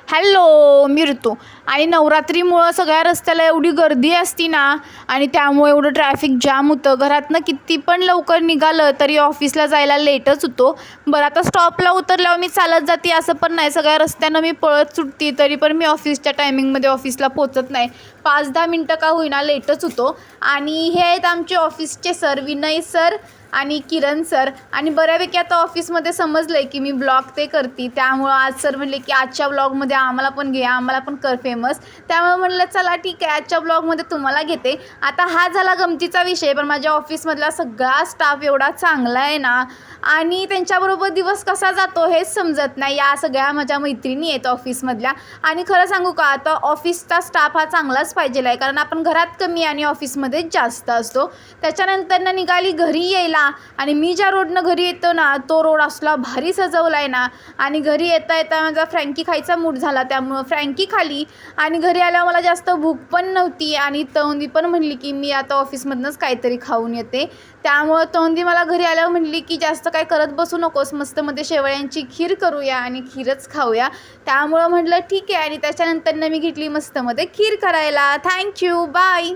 Hello, मी ऋतू. आणि नवरात्रीमुळं सगळ्या रस्त्याला एवढी गर्दी असती ना, आणि त्यामुळे एवढं ट्रॅफिक जाम होतं. घरातनं किती पण लवकर निघालं तरी ऑफिसला जायला लेटच होतो. बरं, आता स्टॉपला उतरल्यावर मी चालत जाते असं पण नाही, सगळ्या रस्त्यानं मी पळत सुटते, तरी पण मी ऑफिसच्या टायमिंगमध्ये ऑफिसला पोचत नाही. 5-10 मिनटं का होईना लेटच होतो. आणि हे आहेत आमचे ऑफिसचे सर, विनय सर आणि किरण सर. आणि बऱ्यापैकी आता ऑफिसमध्ये समजलं आहे की मी ब्लॉग ते करते, त्यामुळं आज सर म्हणले की आजच्या ब्लॉगमध्ये आम्हाला पण घे, आम्हाला पण कर फेमस. त्यामुळे म्हणलं चला ठीक आहे, आजच्या ब्लॉगमध्ये तुम्हाला घेते. आता हा झाला गमतीचा विषय, पण माझ्या ऑफिसमधला सगळा स्टाफ एवढा चांगला आहे ना, आणि त्यांच्याबरोबर दिवस कसा जातो हेच समजत नाही. या सगळ्या माझ्या मैत्रिणी आहेत ऑफिसमधल्या. आणि खरं सांगू का, आता ऑफिसचा स्टाफ हा चांगलाच पाहिजे आहे, कारण आपण घरात कमी आणि ऑफिसमध्ये जास्त असतो. त्याच्यानंतर निघाली घरी यायला, आणि मी ज्या रोडनं घरी येतो ना, तो रोड असला भारी सजवला आहे ना. आणि घरी येता येता माझा फ्रँकी खायचा मूड झाला, त्यामुळं फ्रँकी खाली. आणि घरी आल्यावर मला जास्त भूक पण नव्हती, आणि तोंदी पण म्हणली की मी आता ऑफिसमधनंच काहीतरी खाऊन येते. त्यामुळं तोंदी मला घरी आल्यावर म्हणली की जास्त काय करत बसू नकोस, मस्तमध्ये शेवयांची खीर करूया आणि खीरच खाऊया. त्यामुळं म्हटलं ठीक आहे, आणि त्याच्यानंतर मी घेतली मस्तमध्ये खीर करायला. Thank you, bye.